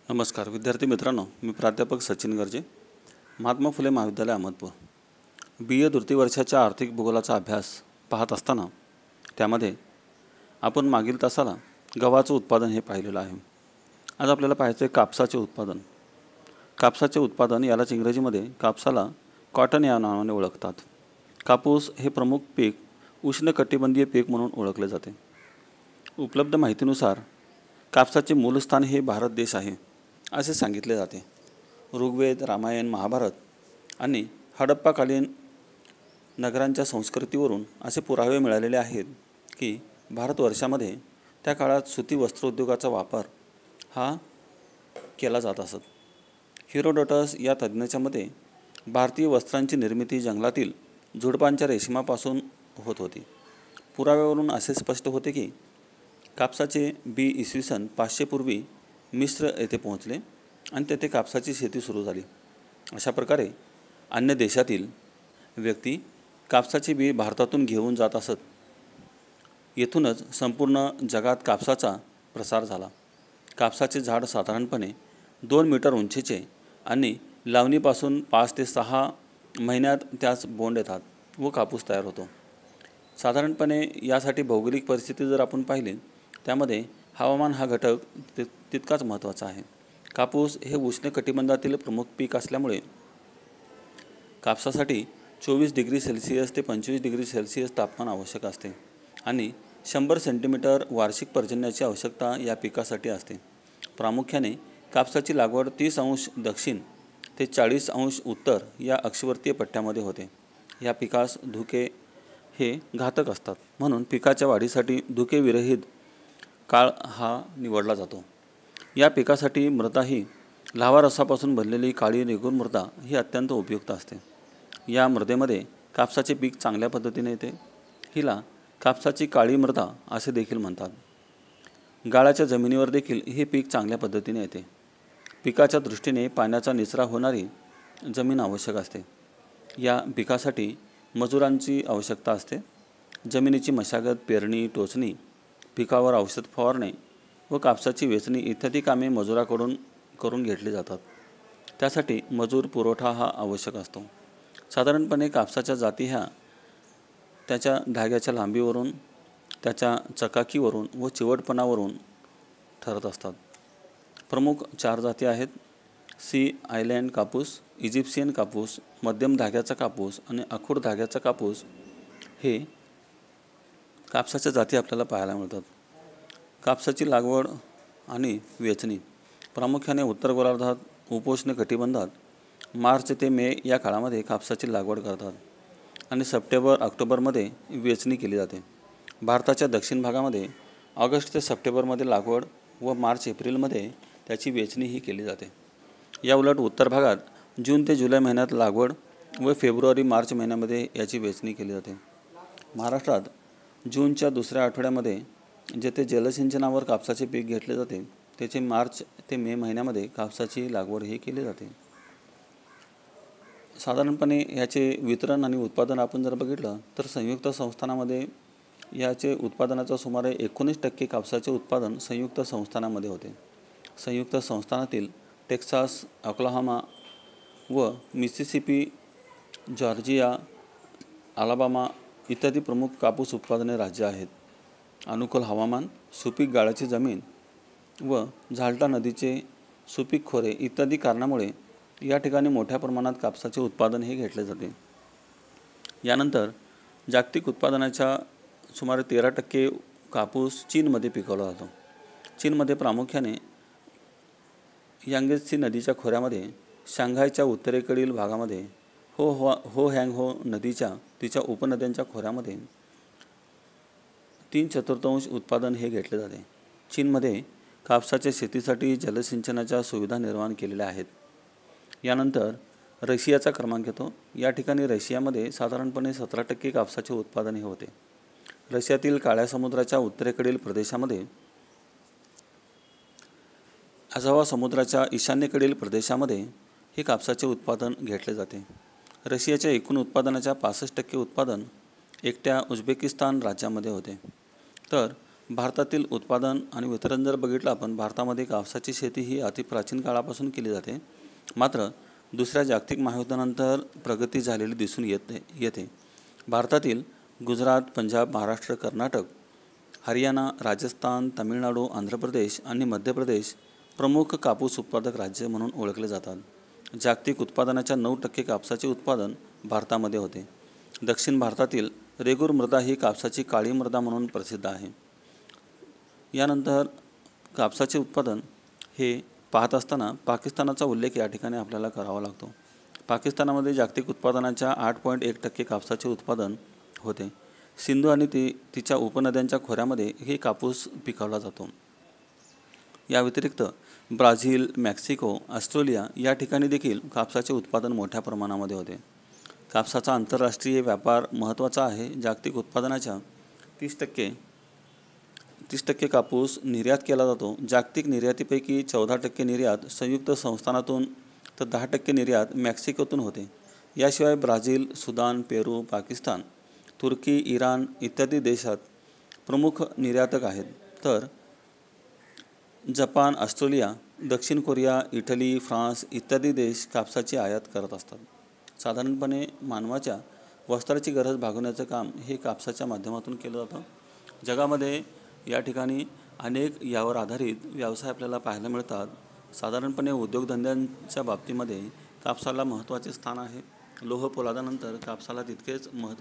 नमस्कार विद्यार्थी मित्रांनो, मी प्राध्यापक सचिन गर्जे, महात्मा फुले महाविद्यालय अहमदपूर. BA द्वितीय वर्षाच्या आर्थिक भूगोलाचा अभ्यास पाहत असताना त्यामध्ये आपण मागील तासाला गव्हाचं उत्पादन हे पाहिलेलं आहे. आज आपल्याला पाहायचं आहे कापसाचे उत्पादन. कापसाचे उत्पादन यालाच इंग्रजीमध्ये कापसाला कॉटन या नावाने ओळखतात. कापूस हे प्रमुख पीक उष्णकटिबंधीय पीक म्हणून ओळखले जाते. उपलब्ध माहितीनुसार कापसाचे मूलस्थान हे भारत देश आहे असे सांगितले जाते. ऋग्वेद, रामायण, महाभारत आणि हडप्पाकालीन नगरांच्या संस्कृतीवरून असे पुरावे मिळालेले आहेत की भारतवर्षामध्ये त्या काळात सुती वस्त्रोद्योगाचा वापर हा केला जात असत. हेरोडोटस या तज्ज्ञाच्या मते भारतीय वस्त्रांची निर्मिती जंगलातील झुडपांच्या रेशमापासून होत होती. पुराव्यावरून असे स्पष्ट होते की कापसाचे बी इसवी सन 500 पूर्वी मिस्र येथे पोहोचले आणि तेथे कापसाची शेती सुरू झाली. अशा प्रकारे अन्य देशातील व्यक्ती कापसाचे बी भारतातून घेऊन जात असत. येथूनच संपूर्ण जगात कापसाचा प्रसार झाला. कापसाचे झाड साधारणपणे 2 मीटर उंचीचे आणि लावणीपासून 5 ते 6 महिन्यात त्यास बोंड येतात व कापूस तयार होतो. साधारणपणे यासाठी भौगोलिक परिस्थिती जर आपण पाहिली त्यामध्ये हवामान हा घटक तितकाच महत्त्वाचा आहे. कापूस हे उष्णकटिबंधातील प्रमुख पीक असल्यामुळे कापसासाठी 24 डिग्री सेल्सिअस ते 25 डिग्री सेल्सिअस तापमान आवश्यक असते आणि 100 सेंटीमीटर वार्षिक पर्जन्याची आवश्यकता या पिकासाठी असते. प्रामुख्याने कापसाची लागवड 30 अंश दक्षिण ते 40 अंश उत्तर या अक्षवर्तीय पट्ट्यामध्ये होते. या पिकास धुके हे घातक असतात, म्हणून पिकाच्या वाढीसाठी धुकेविरहित काळ हा निवडला जातो. या पिकासाठी मृदा ही लाव्हारसापासून बनलेली काळी रेगूर मृदा ही अत्यंत उपयुक्त असते. या मृदेमध्ये कापसाचे पीक चांगल्या पद्धतीने येते. हिला कापसाची काळी मृदा असे देखील म्हणतात. गाळाच्या जमिनीवर देखील हे पीक चांगल्या पद्धतीने येते. पिकाच्या दृष्टीने पाण्याचा निचरा होणारी जमीन आवश्यक असते. या पिकासाठी मजुरांची आवश्यकता असते. जमिनीची मशागत, पेरणी, टोचणी, पिकावर औषध फवारणे व कापसाची वेचणी इत्यादी कामे मजुराकडून करून घेतली जातात. त्यासाठी मजूर पुरवठा हा आवश्यक असतो. साधारणपणे कापसाच्या जाती ह्या त्याच्या धाग्याच्या लांबीवरून, त्याच्या चकाकीवरून व चिवटपणावरून ठरत असतात. प्रमुख 4 जाती आहेत: सी आयलँड कापूस, इजिप्शियन कापूस, मध्यम धाग्याचा कापूस आणि अखूड धाग्याचा कापूस हे कापसाच्या जाती आपल्याला पाहायला मिळतात. कापसाची लागवड आणि वेचणी प्रामुख्याने उत्तर गोलार्धात, उपोष्ण कटिबंधात मार्च ते मे या काळामध्ये कापसाची लागवड करतात आणि सप्टेंबर-ऑक्टोबरमध्ये वेचणी केली जाते. भारताच्या दक्षिण भागामध्ये ऑगस्ट ते सप्टेंबरमध्ये लागवड व मार्च-एप्रिलमध्ये त्याची वेचणी ही केली जाते. या उलट उत्तर भागात जून ते जुलै महिन्यात लागवड व फेब्रुवारी-मार्च महिन्यामध्ये याची वेचणी केली जाते. महाराष्ट्रात जूनच्या दुसऱ्या आठवड्यामध्ये जेथे जलसिंचनावर कापसाचे पीक घेतले जाते त्याचे मार्च ते मे महिन्यामध्ये कापसाची लागवड ही केली जाते. साधारणपणे याचे वितरण आणि उत्पादन आपण जर बघितलं तर संयुक्त संस्थानामध्ये याचे उत्पादनाचं सुमारे 19% कापसाचे उत्पादन संयुक्त संस्थानामध्ये होते. संयुक्त संस्थानातील टेक्सास, ओक्लाहोमा व मिसिसिपी, जॉर्जिया, अलाबामा इत्यादी प्रमुख कापूस उत्पादने राज्य आहेत. अनुकूल हवामान, सुपीक गाळाची जमीन व झाल्टा नदीचे सुपीक खोरे इत्यादी कारणामुळे या ठिकाणी मोठ्या प्रमाणात कापसाचे उत्पादन हे घेतले जाते. यानंतर जागतिक उत्पादनाच्या सुमारे 13% कापूस चीनमध्ये पिकवला जातो. चीनमध्ये प्रामुख्याने यांगत्झी नदीच्या खोऱ्यामध्ये, शांघायच्या उत्तरेकडील भागामध्ये, होहँगहो नदीच्या तिच्या उपनद्यांच्या खोऱ्यामध्ये 3/4 उत्पादन हे घेतले जाते. चीनमध्ये कापसाच्या शेतीसाठी जलसिंचनाच्या सुविधा निर्माण केलेल्या आहेत. यानंतर रशियाचा क्रमांक येतो. या ठिकाणी रशियामध्ये साधारणपणे 17% कापसाचे उत्पादन हे होते. रशियातील काळ्या समुद्राच्या उत्तरेकडील प्रदेशामध्ये, अझावा समुद्राच्या ईशान्येकडील प्रदेशामध्ये हे कापसाचे उत्पादन घेतले जाते. रशियाच्या एकूण उत्पादनाच्या 65% उत्पादन एकट्या उझबेकिस्तान राज्यामध्ये होते. तर भारतातील उत्पादन आणि वितरण जर बघितलं आपण, भारतामध्ये कापसाची शेती ही अति प्राचीन काळापासून केली जाते. मात्र दुसऱ्या जागतिक महायुद्धानंतर प्रगती झालेली दिसून येते. भारतातील गुजरात, पंजाब, महाराष्ट्र, कर्नाटक, हरियाणा, राजस्थान, तामिळनाडू, आंध्र प्रदेश आणि मध्य प्रदेश प्रमुख कापूस उत्पादक राज्य म्हणून ओळखले जातात. जागतिक उत्पादनाच्या 9% कापसाचे उत्पादन भारतामध्ये होते. दक्षिण भारतातील रेगूर मृदा ही कापसाची काळी मृदा म्हणून प्रसिद्ध आहे. यानंतर कापसाचे उत्पादन हे पाहत असताना पाकिस्तानाचा उल्लेख या ठिकाणी आपल्याला करावा लागतो. पाकिस्तानामध्ये जागतिक उत्पादनाच्या 8.1% कापसाचे उत्पादन होते. सिंधू आणि तिच्या उपनद्यांच्या खोऱ्यामध्ये हे कापूस पिकवला जातो. या व्यतिरिक्त ब्राझील, मेक्सिको, ऑस्ट्रेलिया या ठिकाणी देखील कापसाचे उत्पादन मोठ्या प्रमाणामध्ये होते. कापसाचा आंतरराष्ट्रीय व्यापार महत्त्वाचा आहे. जागतिक उत्पादनाच्या 30% कापूस निर्यात केला जातो. जागतिक निर्यातीपैकी 14% निर्यात संयुक्त संस्थानातून तर 10% निर्यात मेक्सिकोतून होते. याशिवाय ब्राझील, सुदान, पेरू, पाकिस्तान, तुर्की, इराण इत्यादी देशात प्रमुख निर्यातक आहेत. तर जपान, ऑस्ट्रेलिया, दक्षिण कोरिया, इटली, फ्रान्स इत्यादी देश कापसाची आयात करत असतात. साधारणपणे मानवाच्या वस्त्राची गरज भागवण्याचं काम हे कापसाच्या माध्यमातून केलं जातं. जगामध्ये या ठिकाणी अनेक यावर आधारित व्यवसाय आपल्याला पाहायला मिळतात. साधारणपणे उद्योगधंद्यांच्या बाबतीमध्ये कापसाला महत्त्वाचे स्थान आहे. लोह पोलादानंतर कापसाला तितकेच महत्त्व